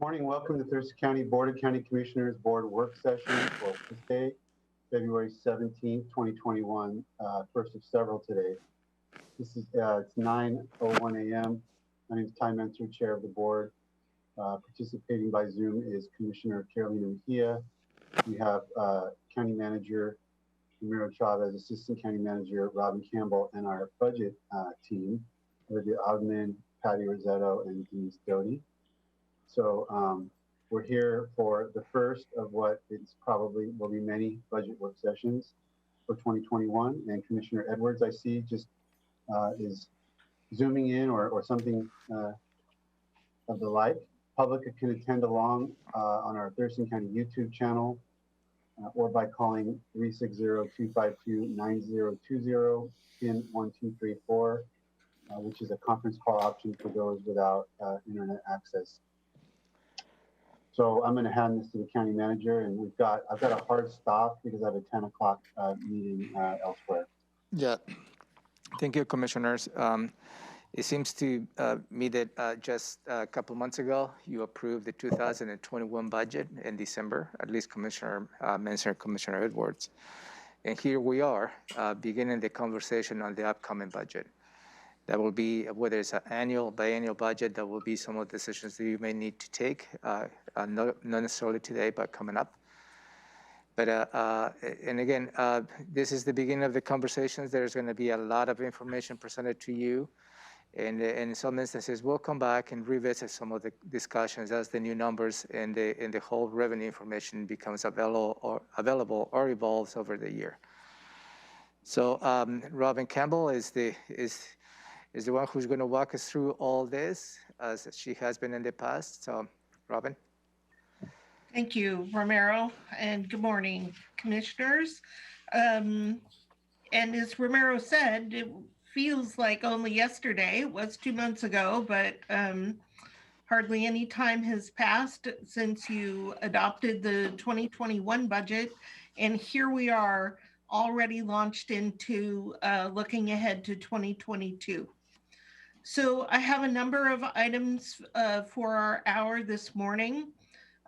Morning, welcome to Thurston County Board of County Commissioners Board Work Session for Wednesday, February 17th, 2021, first of several today. It's 9:01 a.m. My name is Ty Menser, Chair of the Board. Participating by Zoom is Commissioner Carolina Mejia. We have County Manager Ramiro Chavez, Assistant County Manager Robin Campbell, and our budget team, Olivia Ogman, Patty Rossetto, and Denise Doty. So we're here for the first of what is probably will be many budget work sessions for 2021. And Commissioner Edwards, I see, just is zooming in or something of the like. Public can attend along on our Thurston County YouTube channel or by calling 360-252-9020 pin 1234, which is a conference call option for those without internet access. So I'm going to hand this to the county manager, and I've got a hard stop because I have a 10 o'clock meeting elsewhere. Yeah, thank you, commissioners. It seems to me that just a couple months ago, you approved the 2021 budget in December, at least Commissioner Menser, Commissioner Edwards. And here we are beginning the conversation on the upcoming budget. That will be, whether it's an annual, biennial budget, that will be some of the decisions that you may need to take, not necessarily today, but coming up. But, and again, this is the beginning of the conversations. There's gonna be a lot of information presented to you. And in some instances, we'll come back and revisit some of the discussions as the new numbers and the whole revenue information becomes available or evolves over the year. So Robin Campbell is the one who's going to walk us through all this, as she has been in the past. So, Robin. Thank you, Romero, and good morning, commissioners. And as Romero said, it feels like only yesterday. It was 2 months ago, but hardly any time has passed since you adopted the 2021 budget. And here we are, already launched into looking ahead to 2022. So I have a number of items for our hour this morning.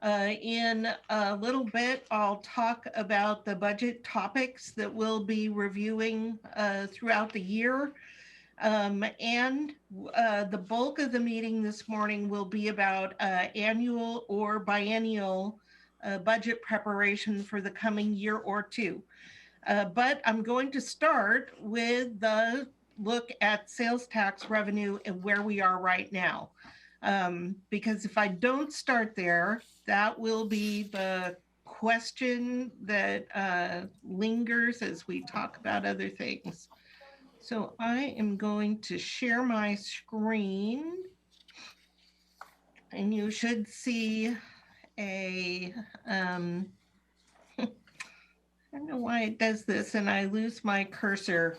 In a little bit, I'll talk about the budget topics that we'll be reviewing throughout the year. And the bulk of the meeting this morning will be about annual or biennial budget preparation for the coming year or two. But I'm going to start with the look at sales tax revenue and where we are right now. Because if I don't start there, that will be the question that lingers as we talk about other things. So I am going to share my screen, and you should see a, I don't know why it does this and I lose my cursor.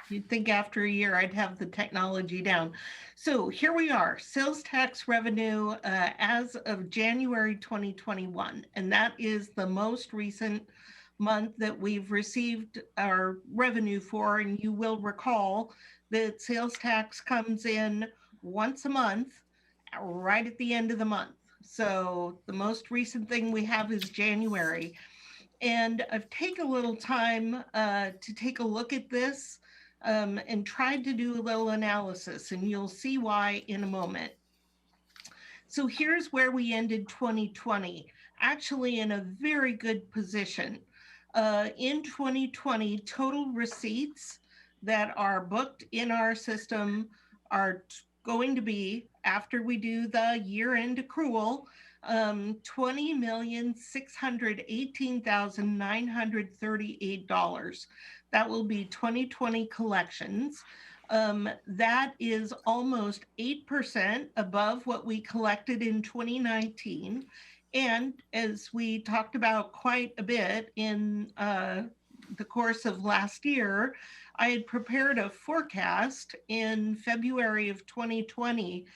You'd think after a year I'd have the technology down. So here we are, sales tax revenue as of January 2021, and that is the most recent month that we've received our revenue for. And you will recall that sales tax comes in once a month, right at the end of the month. So the most recent thing we have is January. And I've taken a little time to take a look at this and tried to do a little analysis, and you'll see why in a moment. So here's where we ended 2020, actually in a very good position. In 2020, total receipts that are booked in our system are going to be, after we do the year-end accrual, $20,618,938. That will be 2020 collections. That is almost 8% above what we collected in 2019. And as we talked about quite a bit in the course of last year, I had prepared a forecast in February of 2020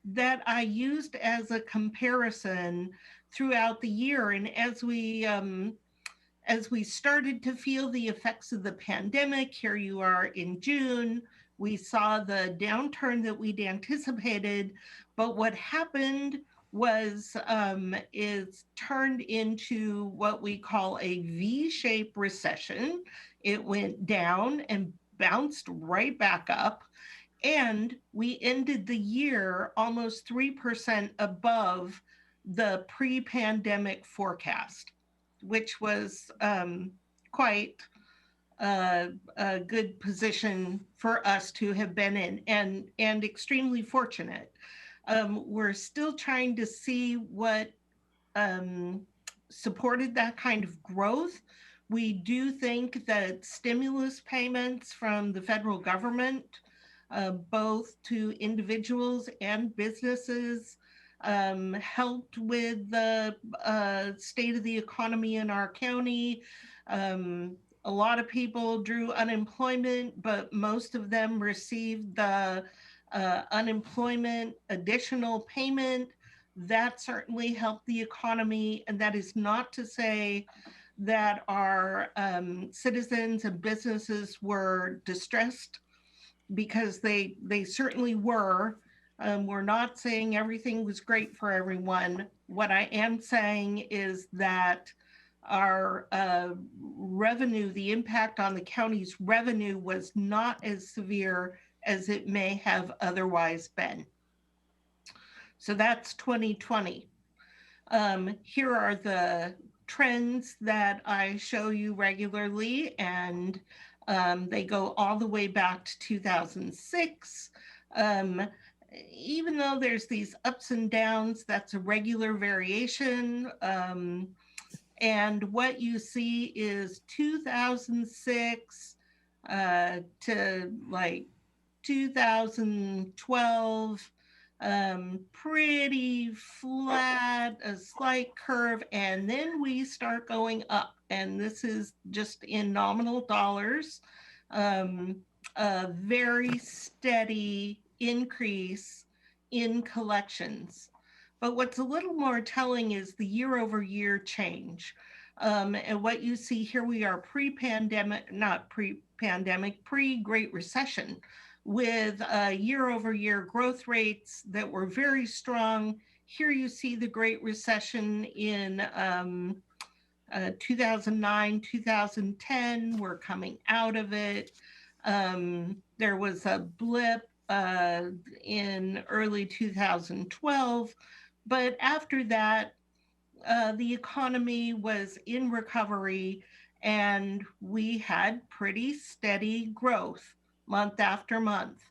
that I used as a comparison throughout the year. And as we started to feel the effects of the pandemic, here you are in June, we saw the downturn that we'd anticipated, but what happened is turned into what we call a V-shaped recession. It went down and bounced right back up, and we ended the year almost 3% above the pre-pandemic forecast, which was quite a good position for us to have been in, and extremely fortunate. We're still trying to see what supported that kind of growth. We do think that stimulus payments from the federal government, both to individuals and businesses, helped with the state of the economy in our county. A lot of people drew unemployment, but most of them received the unemployment additional payment. That certainly helped the economy. And that is not to say that our citizens and businesses were distressed, because they certainly were. We're not saying everything was great for everyone. What I am saying is that our revenue, the impact on the county's revenue, was not as severe as it may have otherwise been. So that's 2020. Here are the trends that I show you regularly, and they go all the way back to 2006. Even though there's these ups and downs, that's a regular variation. And what you see is 2006 to like 2012, pretty flat, a slight curve, and then we start going up. And this is just in nominal dollars, a very steady increase in collections. But what's a little more telling is the year-over-year change. And what you see here, we are pre-pandemic, not pre-pandemic, pre-Great Recession, with year-over-year growth rates that were very strong. Here you see the Great Recession in 2009, 2010. We're coming out of it. There was a blip in early 2012. But after that, the economy was in recovery, and we had pretty steady growth month after month,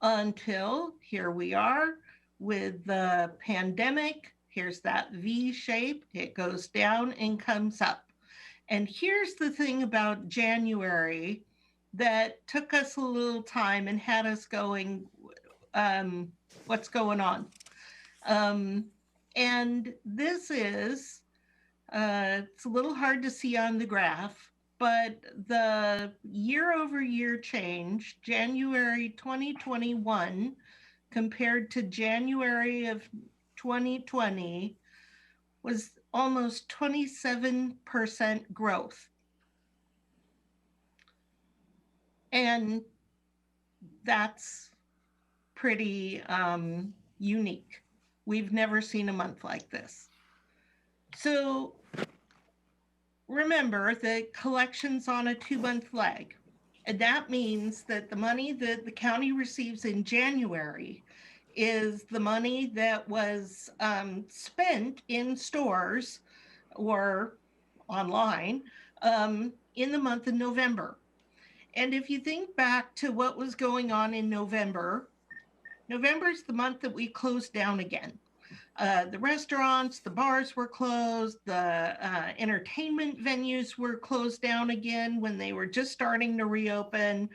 until here we are with the pandemic. Here's that V shape. It goes down and comes up. And here's the thing about January that took us a little time and had us going, what's going on? And this is, it's a little hard to see on the graph, but the year-over-year change, January 2021 compared to January of 2020, was almost 27% growth. And that's pretty unique. We've never seen a month like this. So remember that collections on a 2-month lag. And that means that the money that the county receives in January is the money that was spent in stores or online in the month of November. And if you think back to what was going on in November, November is the month that we closed down again. The restaurants, the bars were closed, the entertainment venues were closed down again when they were just starting to reopen,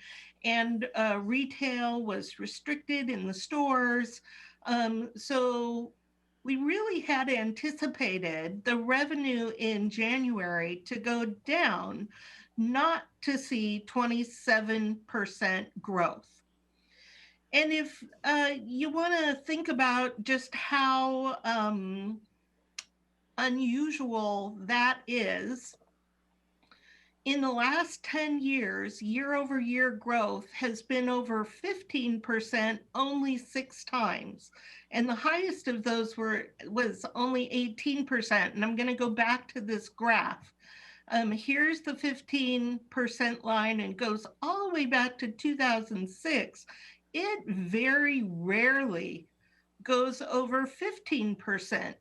and retail was restricted in the stores. So we really had anticipated the revenue in January to go down, not to see 27% growth. And if you want to think about just how unusual that is, in the last 10 years, year-over-year growth has been over 15% only 6 times. And the highest of those was only 18%. And I'm going to go back to this graph. Here's the 15% line and goes all the way back to 2006. It very rarely goes over 15%,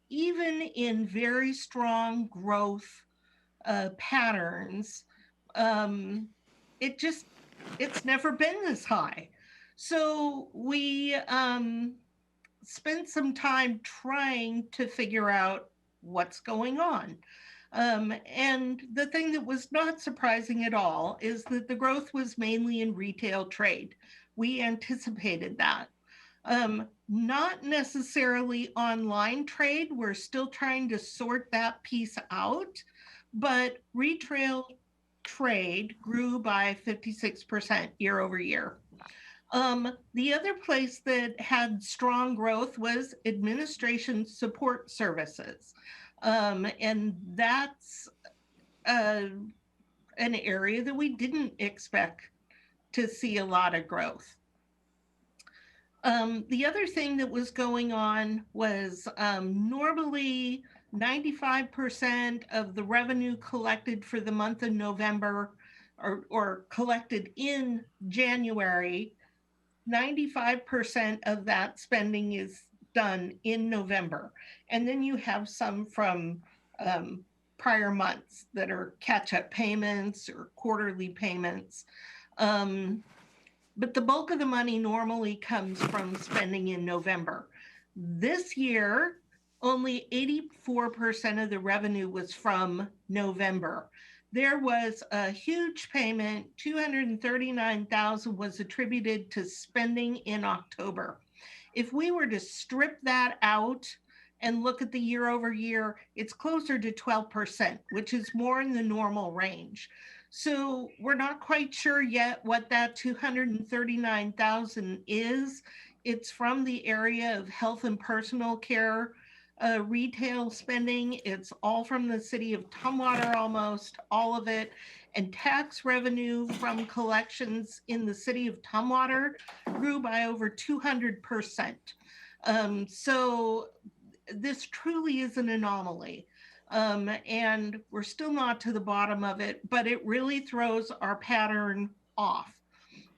even in very strong growth patterns. It's never been this high. So we spent some time trying to figure out what's going on. And the thing that was not surprising at all is that the growth was mainly in retail trade. We anticipated that. Not necessarily online trade. We're still trying to sort that piece out, but retail trade grew by 56% year over year. The other place that had strong growth was administration support services. And that's an area that we didn't expect to see a lot of growth. The other thing that was going on was normally 95% of the revenue collected for the month of November or collected in January, 95% of that spending is done in November. And then you have some from prior months that are catch-up payments or quarterly payments. But the bulk of the money normally comes from spending in November. This year, only 84% of the revenue was from November. There was a huge payment, $239,000 was attributed to spending in October. If we were to strip that out and look at the year over year, it's closer to 12%, which is more in the normal range. So we're not quite sure yet what that $239,000 is. It's from the area of health and personal care, retail spending. It's all from the city of Tumwater, almost all of it. And tax revenue from collections in the city of Tumwater grew by over 200%. So this truly is an anomaly. And we're still not to the bottom of it, but it really throws our pattern off.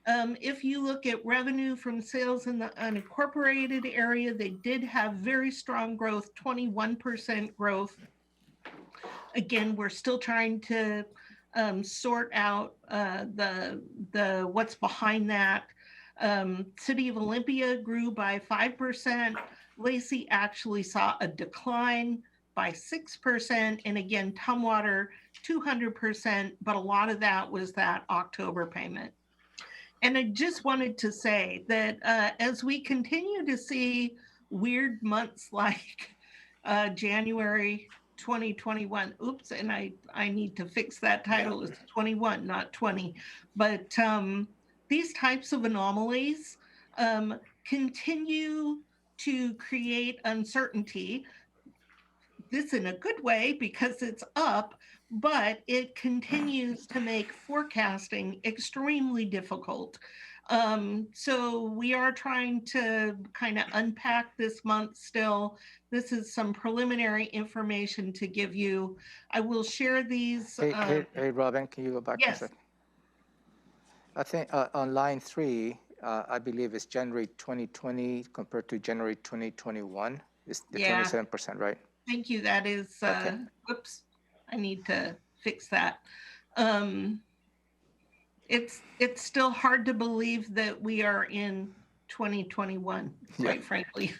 If you look at revenue from sales in the unincorporated area, they did have very strong growth, 21% growth. Again, we're still trying to sort out the what's behind that. City of Olympia grew by 5%. Lacey actually saw a decline by 6%, and again, Tumwater 200%, but a lot of that was that October payment. And I just wanted to say that as we continue to see weird months like January 2021, oops, and I need to fix that title, it's 21, not 20, but these types of anomalies continue to create uncertainty. This in a good way because it's up, but it continues to make forecasting extremely difficult. So we are trying to kind of unpack this month still. This is some preliminary information to give you. I will share these. Hey, Robin, can you go back yes. a second? I think on line 3, I believe it's January 2020 compared to January 2021. It's the 27%, right? Thank you. That is, okay. Whoops, I need to fix that. It's still hard to believe that we are in 2021, quite frankly.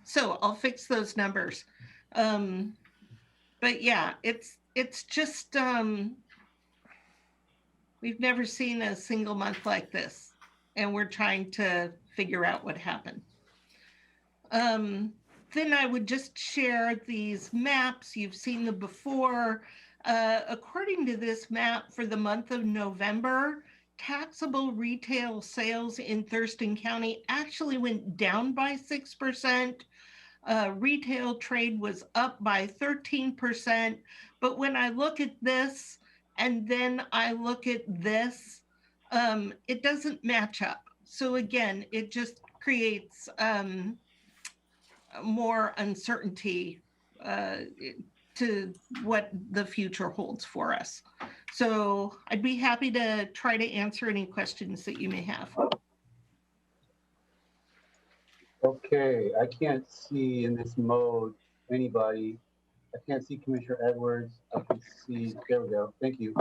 So I'll fix those numbers. But yeah, it's just, we've never seen a single month like this, and we're trying to figure out what happened. Then I would just share these maps. You've seen them before. According to this map for the month of November, taxable retail sales in Thurston County actually went down by 6%. Retail trade was up by 13%. But when I look at this and then I look at this, it doesn't match up. So again, it just creates more uncertainty uh, to what the future holds for us. So I'd be happy to try to answer any questions that you may have. Okay, I can't see in this mode anybody. I can't see Commissioner Edwards. I can see, there we go. Thank you.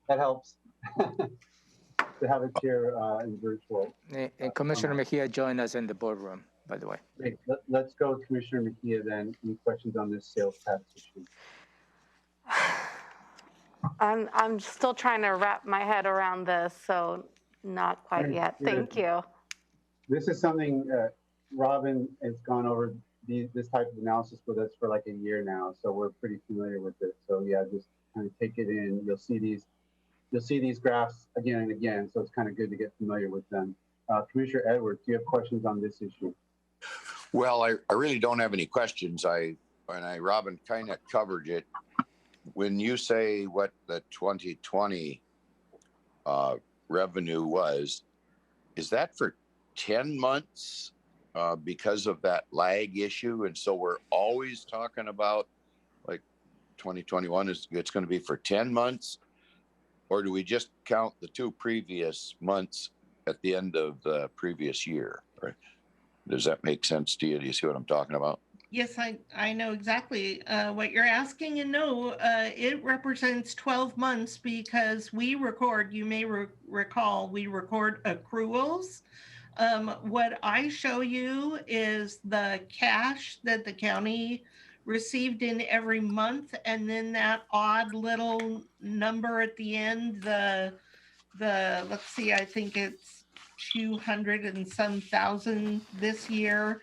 That helps to have a chair in virtual. And Commissioner Mejia joined us in the boardroom, by the way. Great. Let's go with Commissioner Mejia then. Any questions on this sales tax issue? I'm still trying to wrap my head around this, so not quite yet. Thank you. This is something Robin has gone over this type of analysis with us for like a year now, so we're pretty familiar with it. So yeah, just kind of take it in. You'll see these graphs again and again, so it's kind of good to get familiar with them. Commissioner Edwards, do you have questions on this issue? Well, I really don't have any questions. Robin kind of covered it. When you say what the 2020 revenue was, is that for 10 months because of that lag issue? And so we're always talking about like 2021 it's going to be for 10 months? Or do we just count the 2 previous months at the end of the previous year? Right? Does that make sense to you? Do you see what I'm talking about? Yes, I know exactly what you're asking, and no, it represents 12 months because we record, you may recall, we record accruals. What I show you is the cash that the county received in every month, and then that odd little number at the end, the let's see, I think it's 200 and some thousand this year,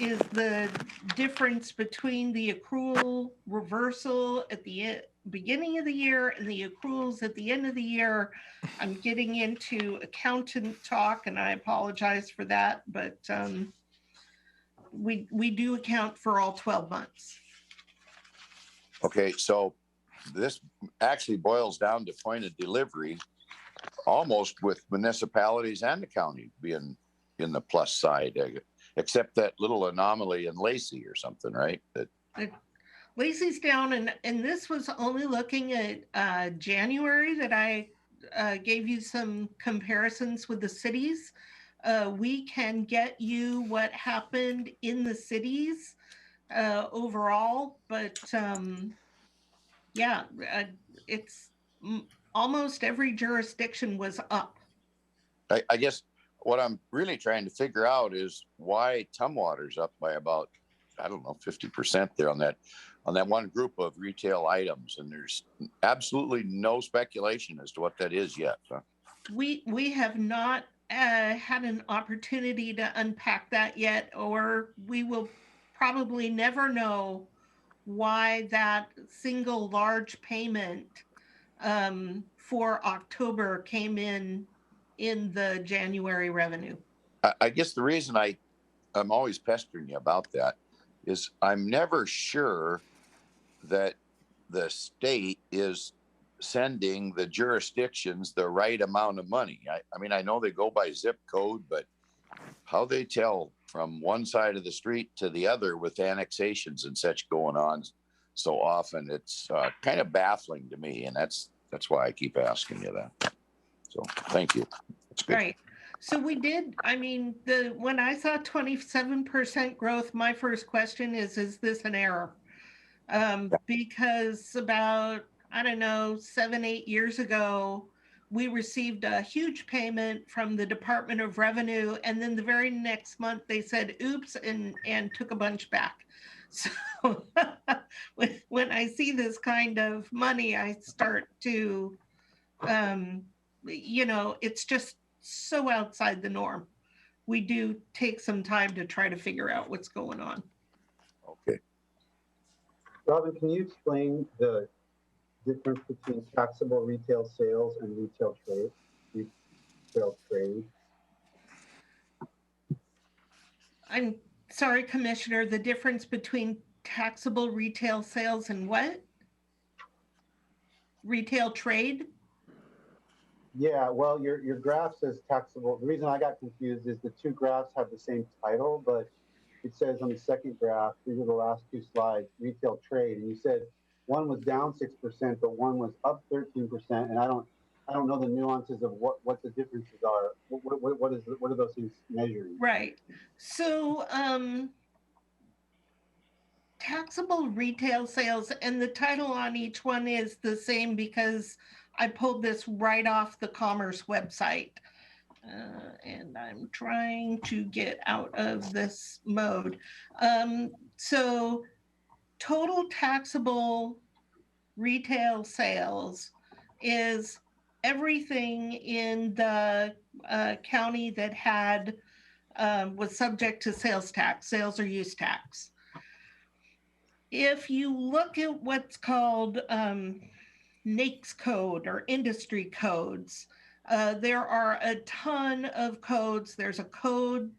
is the difference between the accrual reversal at the beginning of the year and the accruals at the end of the year. I'm getting into accountant talk and I apologize for that, but we do account for all 12 months. Okay, so this actually boils down to point of delivery, almost with municipalities and the county being in the plus side, except that little anomaly in Lacey or something, right? Lacey's down, and this was only looking at January that I gave you some comparisons with the cities. We can get you what happened in the cities overall, but yeah, it's almost every jurisdiction was up. I guess what I'm really trying to figure out is why Tumwater's up by about, I don't know, 50% there on that one group of retail items. And there's absolutely no speculation as to what that is yet. Huh? We have not had an opportunity to unpack that yet, or we will probably never know why that single large payment for October came in the January revenue. I guess the reason I'm always pestering you about that is I'm never sure that the state is sending the jurisdictions the right amount of money. I mean, I know they go by zip code, but how they tell from one side of the street to the other with annexations and such going on so often, it's kind of baffling to me. And that's why I keep asking you that. So thank you. That's good. Right. So we did, I mean, when I saw 27% growth, my first question is this an error? Because about, I don't know, 7-8 years ago, we received a huge payment from the Department of Revenue, and then the very next month they said, oops, and took a bunch back. So when I see this kind of money, I start to, it's just so outside the norm. We do take some time to try to figure out what's going on. Okay. Robin, can you explain the difference between taxable retail sales and retail trade? I'm Sorry, Commissioner, the difference between taxable retail sales and what? Retail trade? Yeah, well, your graph says taxable. The reason I got confused is the two graphs have the same title, but it says on the second graph, these are the last two slides, retail trade, and you said one was down 6%, but one was up 13%, and I don't know the nuances of what the differences are. What are those things measuring? Right. So, taxable retail sales, and the title on each one is the same because I pulled this right off the Commerce website. And I'm trying to get out of this mode. So total taxable retail sales is everything in the county that had was subject to sales tax, sales or use tax. If you look at what's called NAICS code or industry codes, there are a ton of codes. There's a code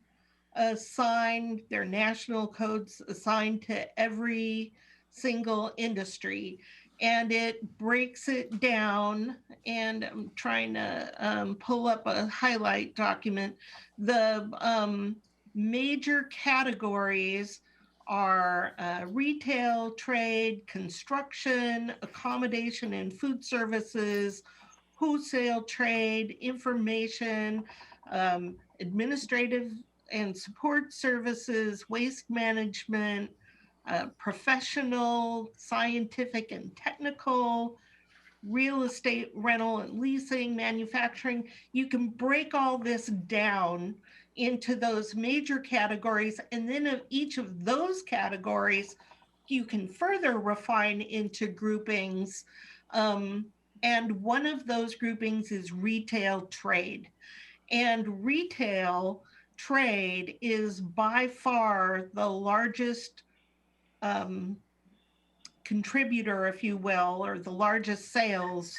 assigned, there are national codes assigned to every single industry. And it breaks it down. And I'm trying to pull up a highlight document. The major categories are retail, trade, construction, accommodation and food services, wholesale trade, information, administrative and support services, waste management, professional, scientific and technical, real estate, rental and leasing, manufacturing. You can break all this down into those major categories. And then of each of those categories, you can further refine into groupings. And one of those groupings is retail trade. And retail trade is by far the largest contributor, if you will, or the largest sales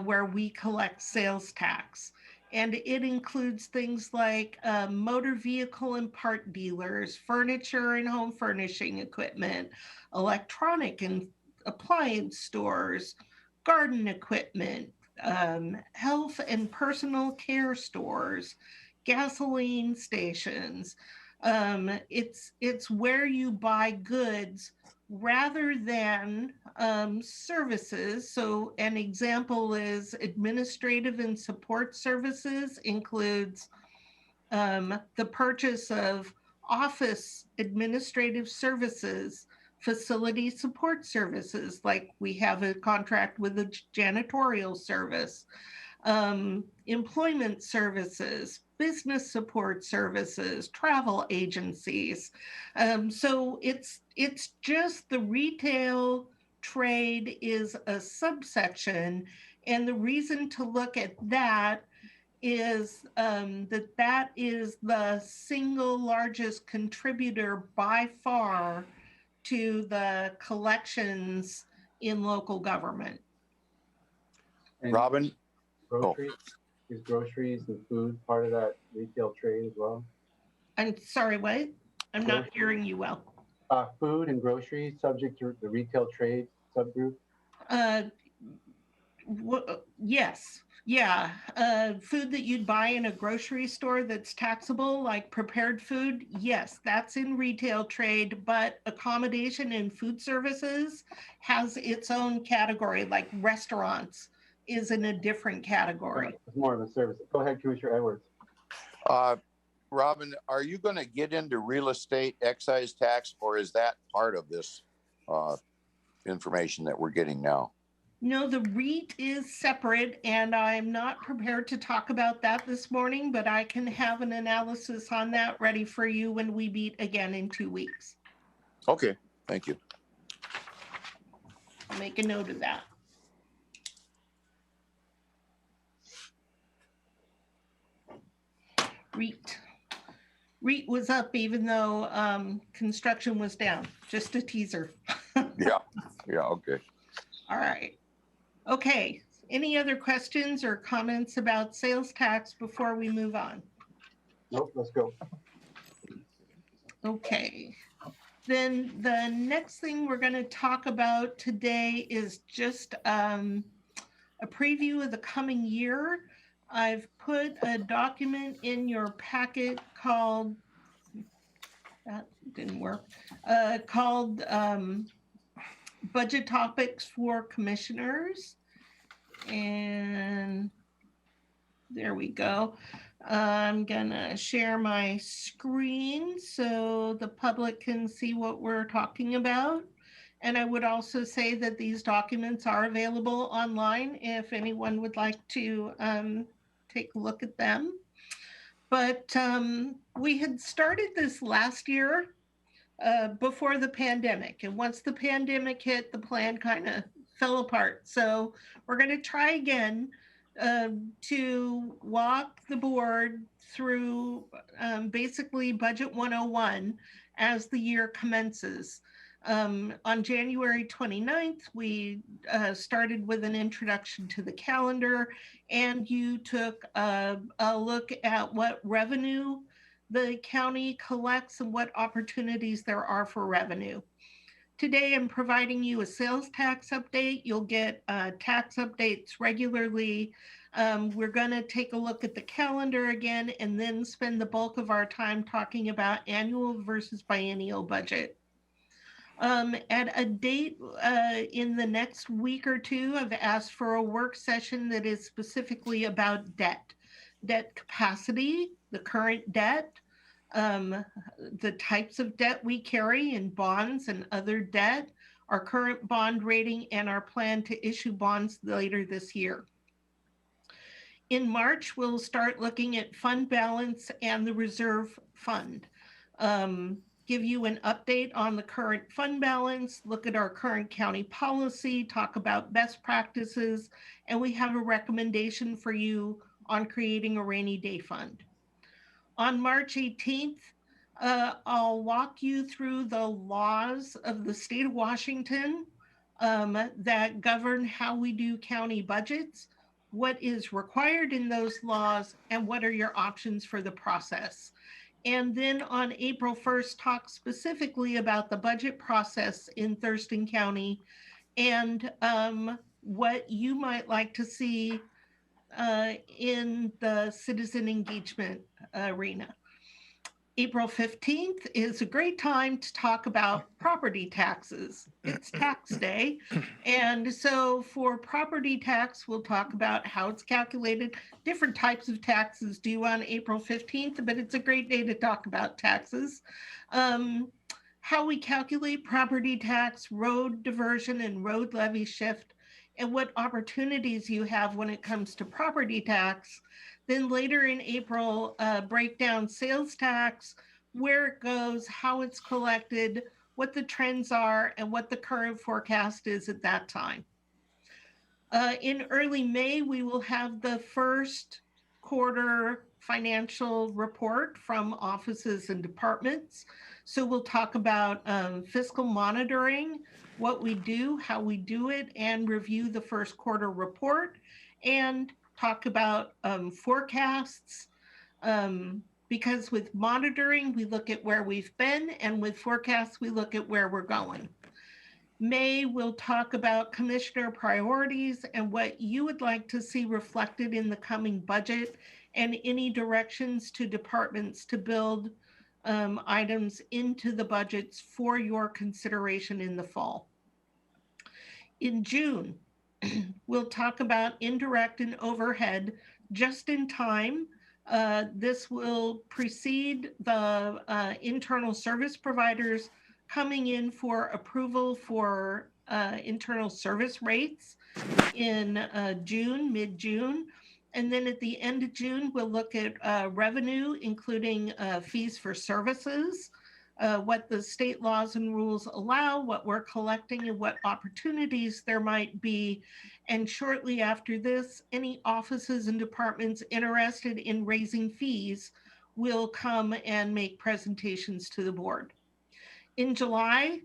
where we collect sales tax. And it includes things like motor vehicle and part dealers, furniture and home furnishing equipment, electronic and appliance stores, garden equipment, health and personal care stores, gasoline stations. It's where you buy goods rather than services. So an example is administrative and support services includes the purchase of office administrative services, facility support services, like we have a contract with a janitorial service, employment services, business support services, travel agencies. So it's just the retail trade is a subsection. And the reason to look at that is that is the single largest contributor by far to the collections in local government. And Robin, groceries, is groceries and food part of that retail trade as well? I'm sorry, what? I'm not hearing you well. Food and groceries subject to the retail trade subgroup? Yes. Yeah. Food that you'd buy in a grocery store that's taxable, like prepared food. Yes, that's in retail trade, but accommodation and food services has its own category, like restaurants is in a different category. It's more of a service. Go ahead, Commissioner Edwards. Robin, are you going to get into real estate excise tax, or is that part of this information that we're getting now? No, the REIT is separate, and I'm not prepared to talk about that this morning, but I can have an analysis on that ready for you when we meet again in 2 weeks. Okay, thank you. I'll make a note of that. REIT was up even though construction was down. Just a teaser. Yeah, okay. All right. Okay. Any other questions or comments about sales tax before we move on? Nope, let's go. Okay. Then the next thing we're going to talk about today is just a preview of the coming year. I've put a document in your packet called, that didn't work, called Budget Topics for Commissioners. And there we go. I'm gonna share my screen so the public can see what we're talking about. And I would also say that these documents are available online if anyone would like to take a look at them. But we had started this last year before the pandemic. And once the pandemic hit, the plan kind of fell apart. So we're going to try again to walk the board through basically Budget 101 as the year commences. On January 29th, we started with an introduction to the calendar, and you took a look at what revenue the county collects and what opportunities there are for revenue. Today, I'm providing you a sales tax update. You'll get tax updates regularly. We're going to take a look at the calendar again and then spend the bulk of our time talking about annual versus biennial budget. At a date in the next week or two, I've asked for a work session that is specifically about debt capacity, the current debt, the types of debt we carry in bonds and other debt, our current bond rating, and our plan to issue bonds later this year. In March, we'll start looking at fund balance and the reserve fund. Give you an update on the current fund balance, look at our current county policy, talk about best practices, and we have a recommendation for you on creating a rainy day fund. On March 18th, I'll walk you through the laws of the state of Washington that govern how we do county budgets, what is required in those laws, and what are your options for the process. And then on April 1st, talk specifically about the budget process in Thurston County and what you might like to see in the citizen engagement arena. April 15th is a great time to talk about property taxes. It's tax day. And so for property tax, we'll talk about how it's calculated. Different types of taxes due on April 15th, but it's a great day to talk about taxes. How we calculate property tax, road diversion, and road levy shift, and what opportunities you have when it comes to property tax. Then later in April, break down sales tax, where it goes, how it's collected, what the trends are, and what the current forecast is at that time. In early May, we will have the first quarter financial report from offices and departments. So we'll talk about fiscal monitoring, what we do, how we do it, and review the first quarter report, and talk about forecasts, because with monitoring, we look at where we've been, and with forecasts, we look at where we're going. May, we'll talk about commissioner priorities and what you would like to see reflected in the coming budget, and any directions to departments to build items into the budgets for your consideration in the fall. In June, we'll talk about indirect and overhead just in time. This will precede the internal service providers coming in for approval for internal service rates in June, mid-June. And then at the end of June, we'll look at revenue, including fees for services, what the state laws and rules allow, what we're collecting, and what opportunities there might be. And shortly after this, any offices and departments interested in raising fees will come and make presentations to the board. In July,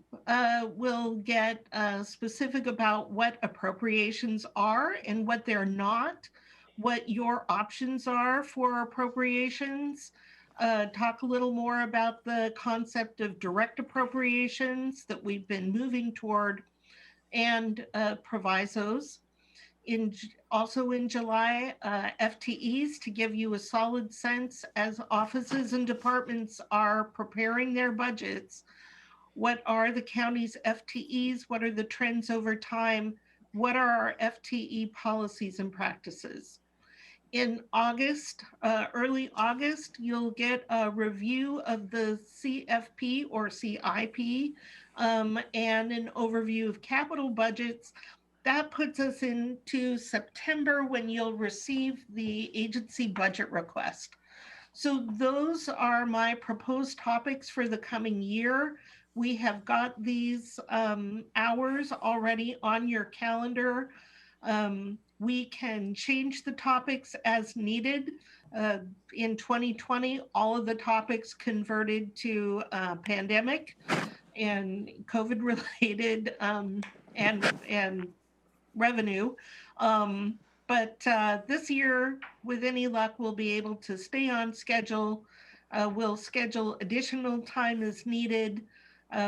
we'll get specific about what appropriations are and what they're not, what your options are for appropriations, talk a little more about the concept of direct appropriations that we've been moving toward and provisos. Also in July, FTEs to give you a solid sense as offices and departments are preparing their budgets. What are the county's FTEs? What are the trends over time? What are our FTE policies and practices? In August, early August, you'll get a review of the CFP or CIP and an overview of capital budgets. That puts us into September when you'll receive the agency budget request. So those are my proposed topics for the coming year. We have got these hours already on your calendar. We can change the topics as needed. In 2020, all of the topics converted to pandemic and COVID related and revenue. But this year, with any luck, we'll be able to stay on schedule. We'll schedule additional time as needed.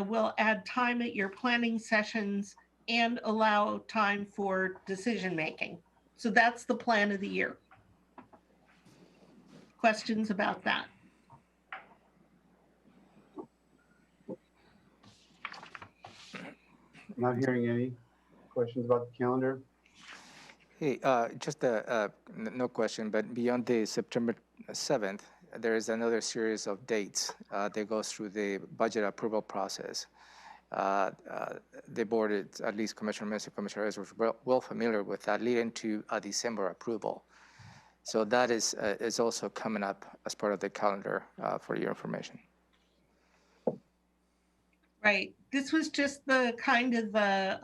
We'll add time at your planning sessions and allow time for decision making. So that's the plan of the year. Questions about that? Not hearing any questions about the calendar. Hey, just no question, but beyond the September 7th, there is another series of dates that goes through the budget approval process. The board, at least Commissioner Mesa, Commissioner Reyes, was well familiar with that, leading to a December approval. So that is also coming up as part of the calendar for your information. Right. This was just the kind of the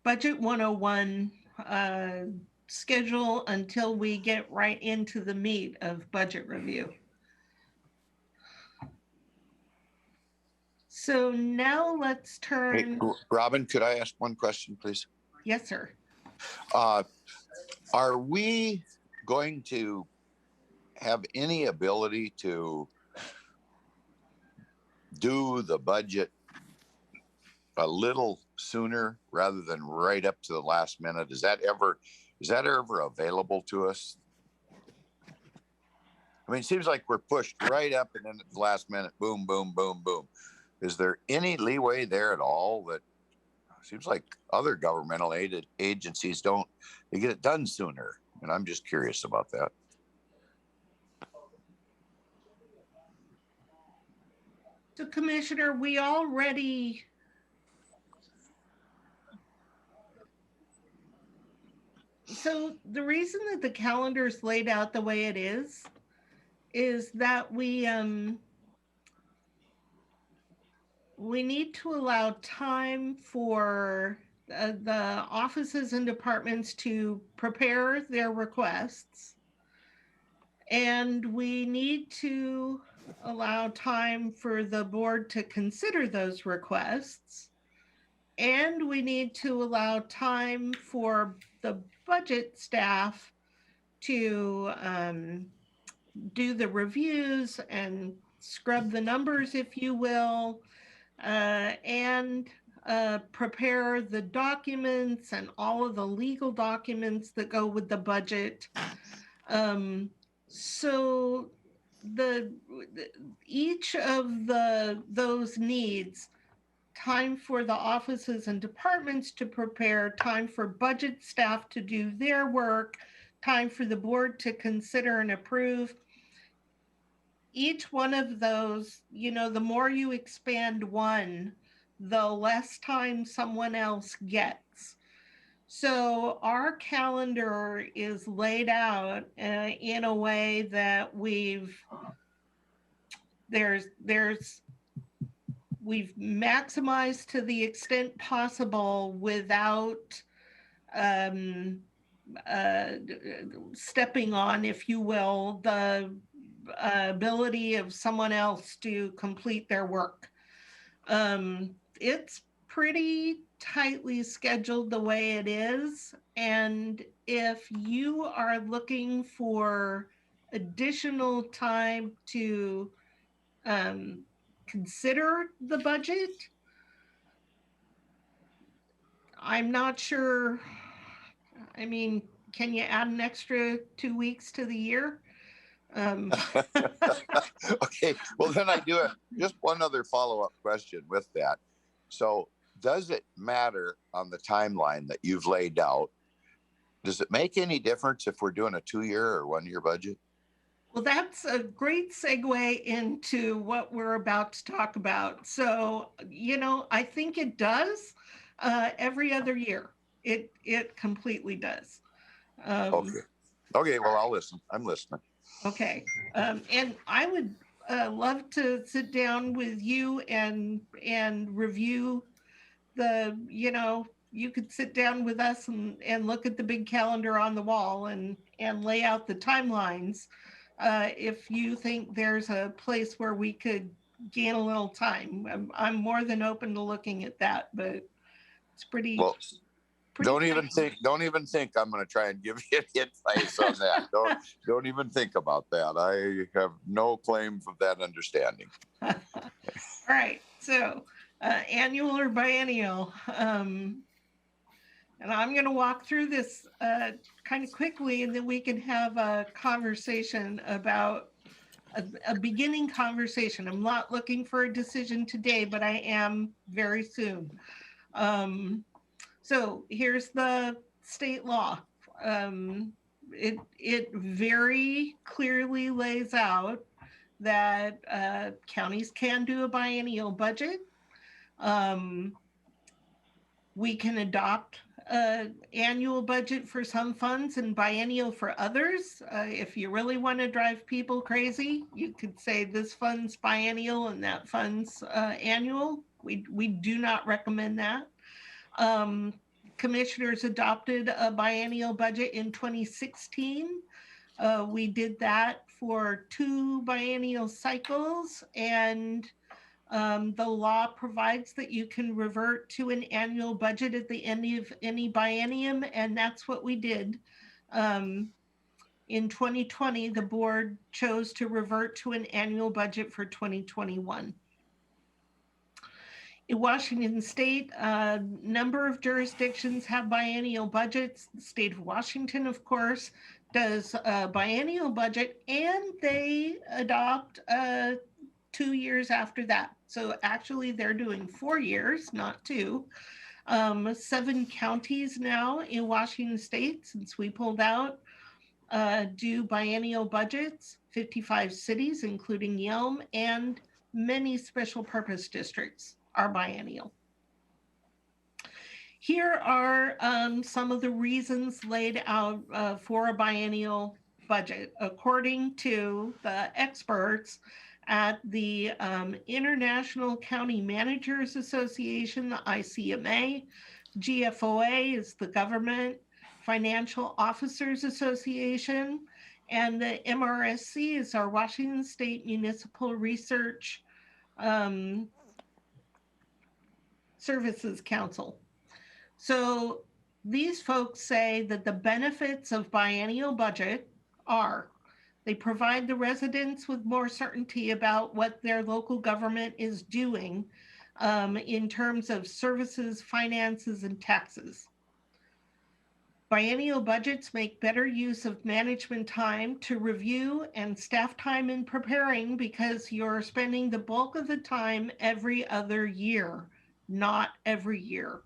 Budget 101 schedule until we get right into the meat of budget review. So now let's turn. Hey, Robin, could I ask one question, please? Yes, sir. Are we going to have any ability to do the budget a little sooner rather than right up to the last minute? Is that ever available to us? I mean, it seems like we're pushed right up and then at the last minute, boom, boom, boom, boom. Is there any leeway there at all? That seems like other governmental agencies they get it done sooner. And I'm just curious about that. So Commissioner, we already so the reason that the calendar is laid out the way it is that we need to allow time for the offices and departments to prepare their requests. And we need to allow time for the board to consider those requests. And we need to allow time for the budget staff to do the reviews and scrub the numbers, if you will, and prepare the documents and all of the legal documents that go with the budget. So each of those needs time for the offices and departments to prepare, time for budget staff to do their work, time for the board to consider and approve. Each one of those, the more you expand one, the less time someone else gets. So our calendar is laid out in a way that we've maximized to the extent possible without stepping on, if you will, the ability of someone else to complete their work. It's pretty tightly scheduled the way it is. And if you are looking for additional time to consider the budget. I'm not sure. I mean, can you add an extra 2 weeks to the year? Okay, well then I do just one other follow-up question with that. So does it matter on the timeline that you've laid out? Does it make any difference if we're doing a 2-year or 1-year budget? Well, that's a great segue into what we're about to talk about. So, I think it does every other year. It completely does. Okay. Okay, well, I'll listen. I'm listening. Okay. And I would love to sit down with you and review you could sit down with us and look at the big calendar on the wall and lay out the timelines. If you think there's a place where we could gain a little time, I'm more than open to looking at that, but it's pretty. Well, don't tight. even think I'm going to try and give you advice on that. Don't even think about that. I have no claim of that understanding. All right. So, annual or biennial? And I'm going to walk through this kind of quickly, and then we can have a conversation about a beginning conversation. I'm not looking for a decision today, but I am very soon. So here's the state law. It very clearly lays out that counties can do a biennial budget. We can adopt an annual budget for some funds and biennial for others. If you really want to drive people crazy, you could say this fund's biennial and that fund's annual. We do not recommend that. Commissioners adopted a biennial budget in 2016. We did that for 2 biennial cycles, and the law provides that you can revert to an annual budget at the end of any biennium, and that's what we did. In 2020, the board chose to revert to an annual budget for 2021. In Washington State, a number of jurisdictions have biennial budgets. The state of Washington, of course, does a biennial budget, and they adopt 2 years after that. So actually they're doing 4 years, not 2. 7 counties now in Washington State, since we pulled out, do biennial budgets, 55 cities, including Yelm, and many special purpose districts are biennial. Here are some of the reasons laid out for a biennial budget. According to the experts at the International County Managers Association, the ICMA, GFOA is the Government Financial Officers Association, and the MRSC is our Washington State Municipal Research Services Council. So these folks say that the benefits of biennial budget are they provide the residents with more certainty about what their local government is doing in terms of services, finances, and taxes. Biennial budgets make better use of management time to review and staff time in preparing because you're spending the bulk of the time every other year, not every year.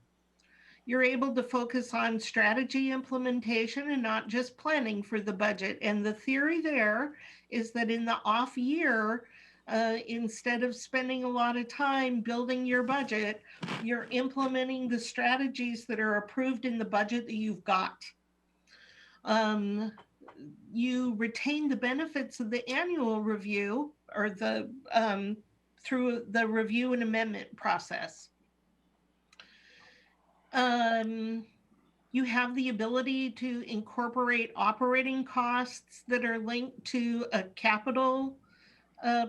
You're able to focus on strategy implementation and not just planning for the budget. And the theory there is that in the off year, instead of spending a lot of time building your budget, you're implementing the strategies that are approved in the budget that you've got. You retain the benefits of the annual review or the through the review and amendment process. You have the ability to incorporate operating costs that are linked to a capital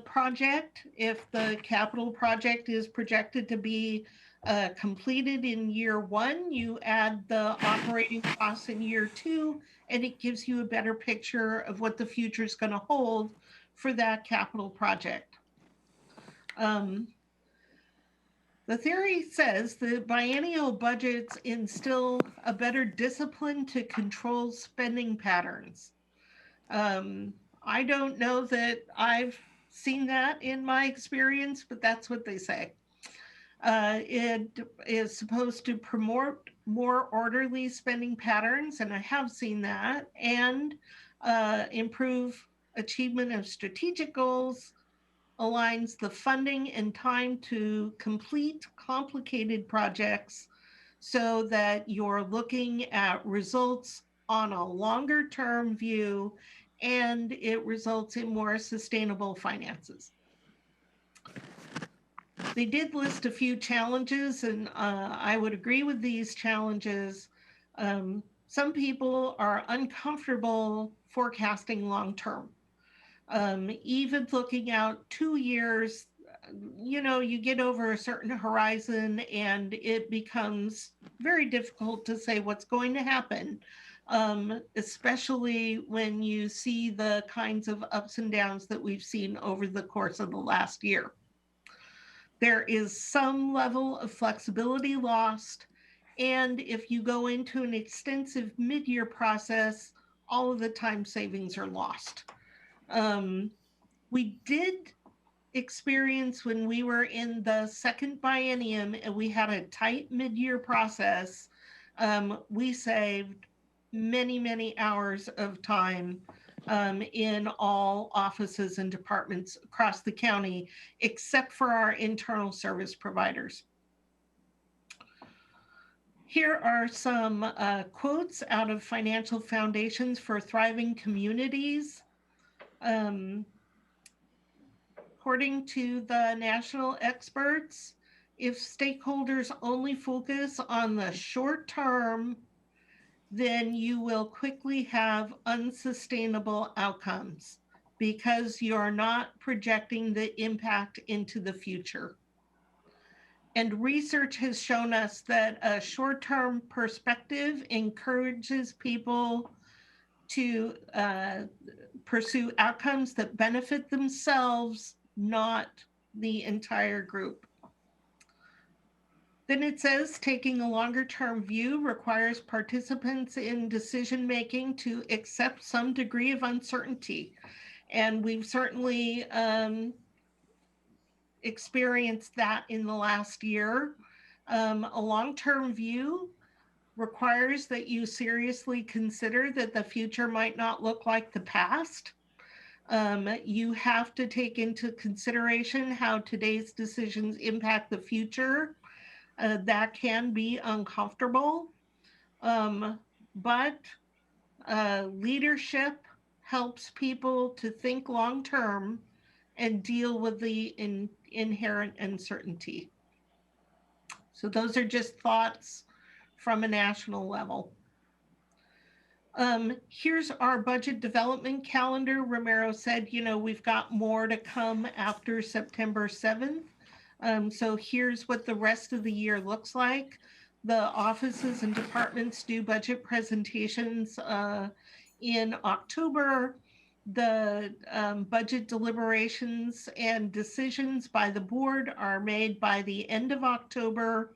project. If the capital project is projected to be completed in year one, you add the operating costs in year two, and it gives you a better picture of what the future is going to hold for that capital project. The theory says that biennial budgets instill a better discipline to control spending patterns. I don't know that I've seen that in my experience, but that's what they say. It is supposed to promote more orderly spending patterns, and I have seen that, and improve achievement of strategic goals, aligns the funding and time to complete complicated projects so that you're looking at results on a longer term view, and it results in more sustainable finances. They did list a few challenges, and I would agree with these challenges. Some people are uncomfortable forecasting long term. Even looking out 2 years, you get over a certain horizon and it becomes very difficult to say what's going to happen, especially when you see the kinds of ups and downs that we've seen over the course of the last year. There is some level of flexibility lost, and if you go into an extensive mid-year process, all of the time savings are lost. We did experience when we were in the second biennium and we had a tight mid-year process, we saved many, many hours of time in all offices and departments across the county, except for our internal service providers. Here are some quotes out of Financial Foundations for Thriving Communities. According to the national experts, if stakeholders only focus on the short term, then you will quickly have unsustainable outcomes because you're not projecting the impact into the future. And research has shown us that a short-term perspective encourages people to pursue outcomes that benefit themselves, not the entire group. Then it says taking a longer term view requires participants in decision making to accept some degree of uncertainty. And we've certainly experienced that in the last year. A long-term view requires that you seriously consider that the future might not look like the past. You have to take into consideration how today's decisions impact the future. That can be uncomfortable, but leadership helps people to think long-term and deal with the inherent uncertainty. So those are just thoughts from a national level. Here's our budget development calendar. Romero said, we've got more to come after September 7th. So here's what the rest of the year looks like. The offices and departments do budget presentations in October. The budget deliberations and decisions by the board are made by the end of October.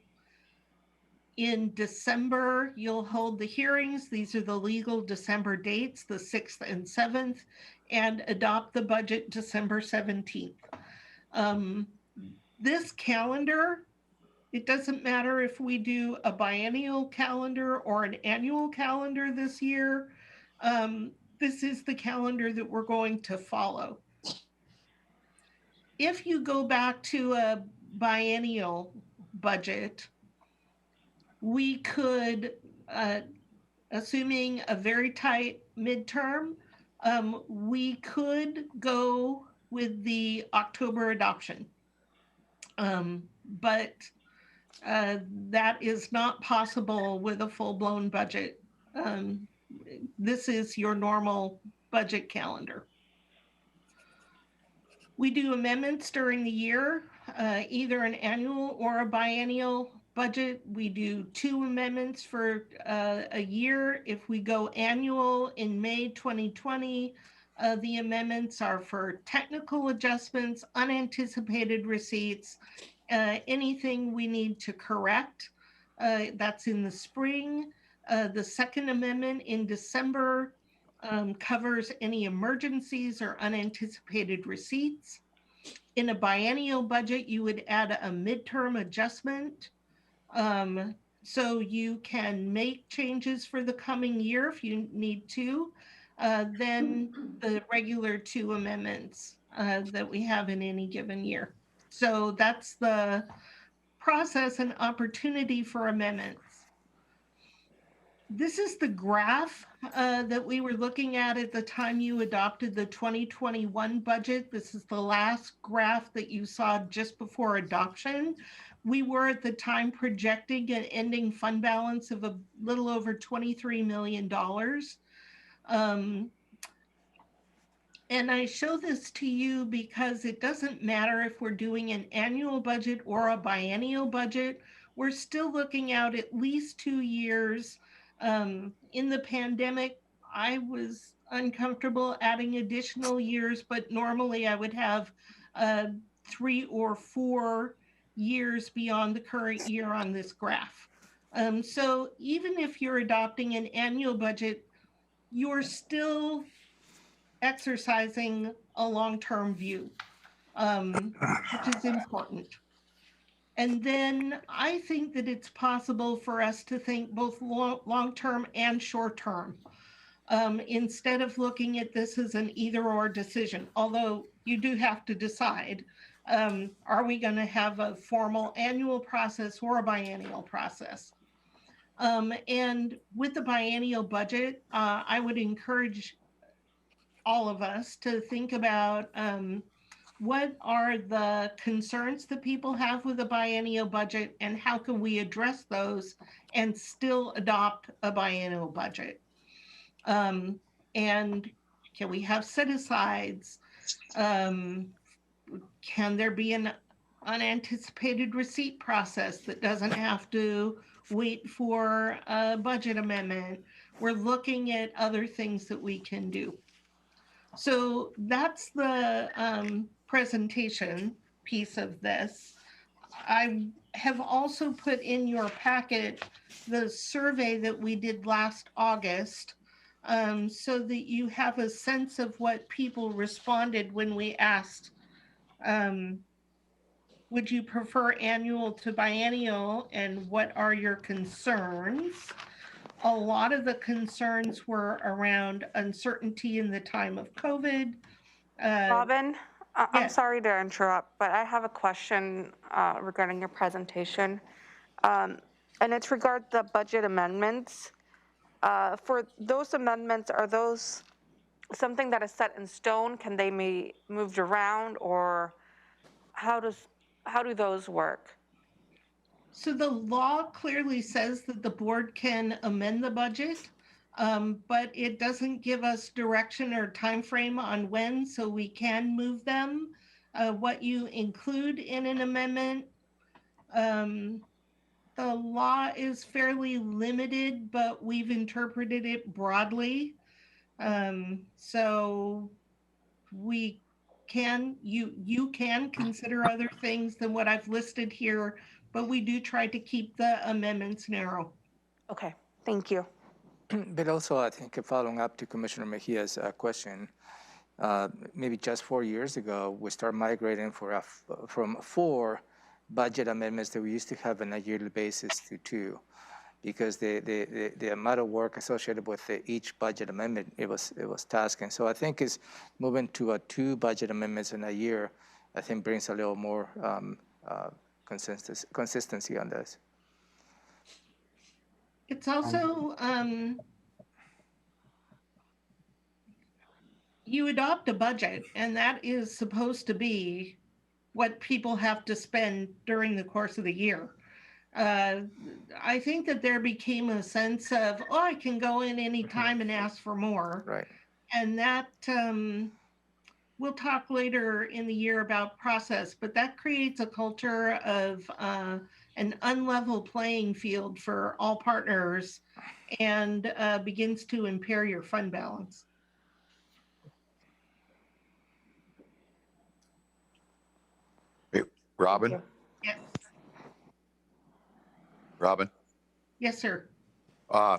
In December, you'll hold the hearings. These are the legal December dates, the 6th and 7th, and adopt the budget December 17th. This calendar, it doesn't matter if we do a biennial calendar or an annual calendar this year. This is the calendar that we're going to follow. If you go back to a biennial budget, we could, assuming a very tight midterm, we could go with the October adoption. But that is not possible with a full-blown budget. This is your normal budget calendar. We do amendments during the year. either an annual or a biennial budget. We do 2 amendments for a year. If we go annual in May 2020, the amendments are for technical adjustments, unanticipated receipts, anything we need to correct. That's in the spring. The second amendment in December covers any emergencies or unanticipated receipts. In a biennial budget, you would add a midterm adjustment. So you can make changes for the coming year if you need to. Then the regular 2 amendments that we have in any given year. So that's the process and opportunity for amendments. This is the graph that we were looking at the time you adopted the 2021 budget. This is the last graph that you saw just before adoption. We were at the time projecting an ending fund balance of a little over $23 million. And I show this to you because it doesn't matter if we're doing an annual budget or a biennial budget. We're still looking out at least 2 years. In the pandemic, I was uncomfortable adding additional years, but normally I would have 3 or 4 years beyond the current year on this graph. So even if you're adopting an annual budget, you're still exercising a long-term view, which is important. And then I think that it's possible for us to think both long-term and short-term, instead of looking at this as an either-or decision, although you do have to decide, are we going to have a formal annual process or a biennial process? And with the biennial budget, I would encourage all of us to think about what are the concerns that people have with a biennial budget and how can we address those and still adopt a biennial budget. And can we have set-asides? Can there be an unanticipated receipt process that doesn't have to wait for a budget amendment? We're looking at other things that we can do. So that's the presentation piece of this. I have also put in your packet the survey that we did last August, so that you have a sense of what people responded when we asked, would you prefer annual to biennial, and what are your concerns? A lot of the concerns were around uncertainty in the time of COVID. Robin, I'm yes. sorry to interrupt, but I have a question regarding your presentation. And it's regard the budget amendments. For those amendments, are those something that is set in stone? Can they be moved around, or how do those work? So the law clearly says that the board can amend the budget, but it doesn't give us direction or time frame on when, so we can move them. What you include in an amendment, the law is fairly limited, but we've interpreted it broadly. So we can, you can consider other things than what I've listed here, but we do try to keep the amendments narrow. Okay, thank you. But also, I think following up to Commissioner Mejia's question, maybe just 4 years ago, we started migrating from 4 budget amendments that we used to have on a yearly basis to 2, because the amount of work associated with each budget amendment, it was tasking. So I think it's moving to 2 budget amendments in a year, I think brings a little more consistency on this. It's also, you adopt a budget, and that is supposed to be what people have to spend during the course of the year. I think that there became a sense of, oh, I can go in any time and ask for more. Right. And that we'll talk later in the year about process, but that creates a culture of an unlevel playing field for all partners and begins to impair your fund balance. Hey, Robin, Yes, Robin, yes, sir. are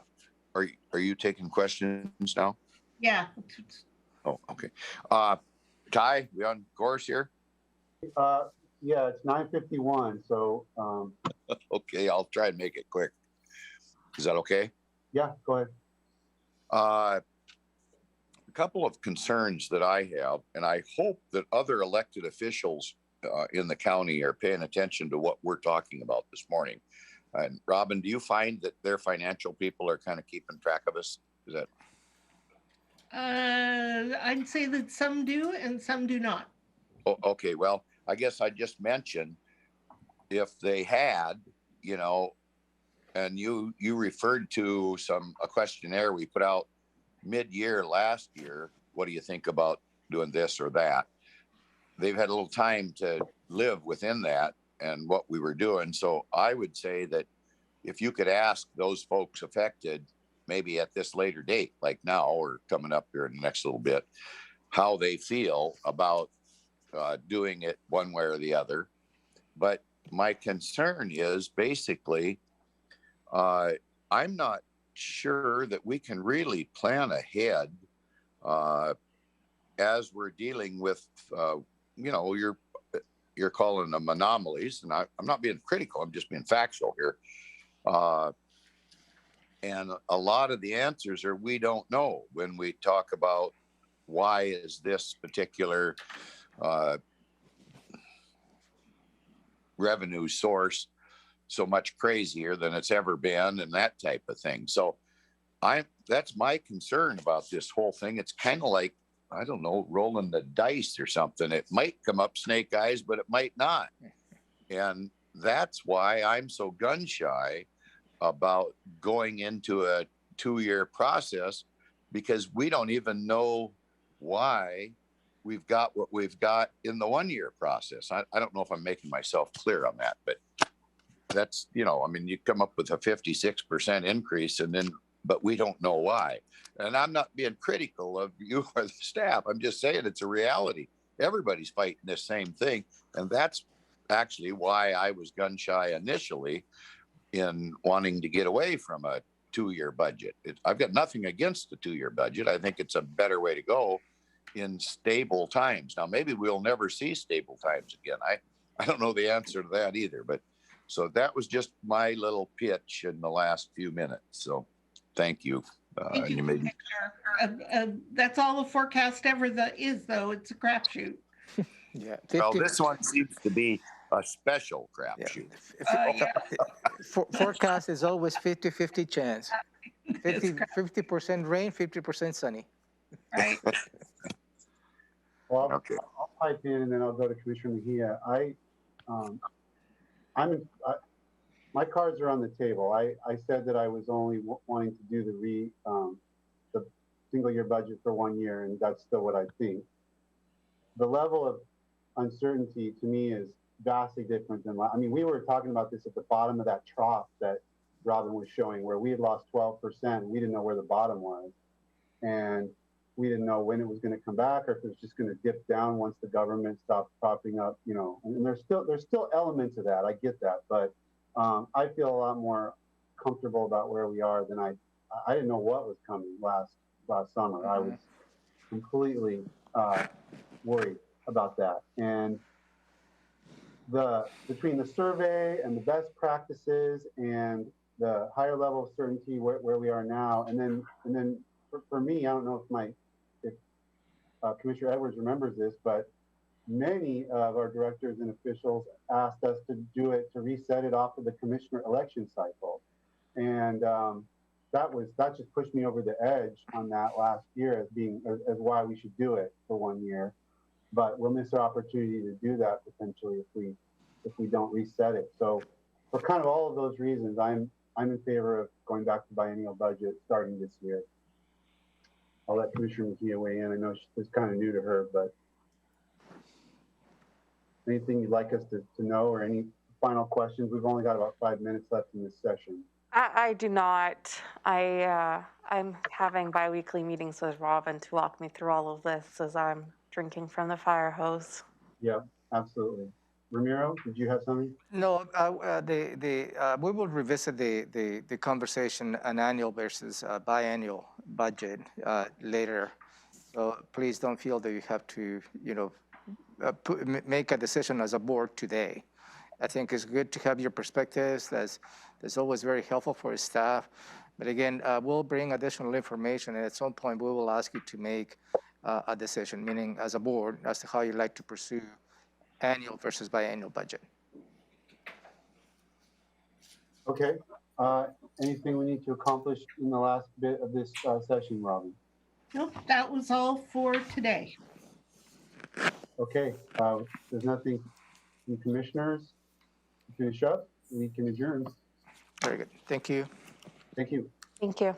you taking questions now? Yeah. Oh, okay. Ty, we on course here? Yeah, it's 9:51, so, Okay, I'll try and make it quick. Is that okay? yeah, go ahead. A couple of concerns that I have, and I hope that other elected officials in the county are paying attention to what we're talking about this morning. And Robin, do you find that their financial people are kind of keeping track of us? Is that I'd say that some do and some do not. okay? Well, I guess I just mentioned if they had, you know, and you referred to a questionnaire we put out mid-year last year. What do you think about doing this or that? They've had a little time to live within that and what we were doing. So I would say that if you could ask those folks affected, maybe at this later date, like now or coming up here in the next little bit, how they feel about doing it one way or the other. But my concern is basically, I'm not sure that we can really plan ahead as we're dealing with, you're calling them anomalies, and I'm not being critical. I'm just being factual here. And a lot of the answers are we don't know when we talk about why is this particular revenue source so much crazier than it's ever been and that type of thing. So that's my concern about this whole thing. It's kind of like, I don't know, rolling the dice or something. It might come up snake eyes, but it might not. And that's why I'm so gun shy about going into a 2-year process, because we don't even know why we've got what we've got in the 1-year process. I don't know if I'm making myself clear on that, but that's, I mean, you come up with a 56% increase but we don't know why. And I'm not being critical of you or the staff. I'm just saying it's a reality. Everybody's fighting the same thing. And that's actually why I was gun shy initially in wanting to get away from a 2-year budget. I've got nothing against the 2-year budget. I think it's a better way to go in stable times. Now, maybe we'll never see stable times again. I don't know the answer to that either. But so that was just my little pitch in the last few minutes. So thank you. Thank you, Commissioner. That's all the forecast ever is, though. It's a crapshoot. Yeah. Well, this one seems to be a special crapshoot. Forecast is always 50-50 chance. 50% rain, 50% sunny. Right. Well, Okay. I'll pipe in and then I'll go to Commissioner Mejia. My cards are on the table. I said that I was only wanting to do the single year budget for 1 year, and that's still what I think. The level of uncertainty to me is vastly different than, I mean, we were talking about this at the bottom of that trough that Robin was showing, where we had lost 12%. We didn't know where the bottom was. And we didn't know when it was going to come back or if it was just going to dip down once the government stopped propping up, and there's still elements of that. I get that. But I feel a lot more comfortable about where we are than I didn't know what was coming last summer. Mm-hmm. I was completely worried about that. And between the survey and the best practices and the higher level of certainty where we are now, and then for me, I don't know if Commissioner Edwards remembers this, but many of our directors and officials asked us to do it, to reset it off of the commissioner election cycle. And that just pushed me over the edge on that last year as why we should do it for 1 year. But we'll miss our opportunity to do that potentially if we don't reset it. So for kind of all of those reasons, I'm in favor of going back to biennial budget starting this year. I'll let Commissioner Mejia weigh in. I know it's kind of new to her, but anything you'd like us to know or any final questions? We've only got about 5 minutes left in this session. I do not. I'm having biweekly meetings with Robin to walk me through all of this as I'm drinking from the fire hose. Yeah, absolutely. Ramiro, did you have something? No, we will revisit the conversation an annual versus biannual budget later. So please don't feel that you have to, make a decision as a board today. I think it's good to have your perspectives. That's always very helpful for staff. But again, we'll bring additional information, and at some point we will ask you to make a decision, meaning as a board, as to how you like to pursue annual versus biannual budget. Okay. Anything we need to accomplish in the last bit of this session, Robin? Nope, that was all for today. Okay. There's nothing from commissioners to finish up. We can adjourn. Very good. Thank you. Thank you. Thank you.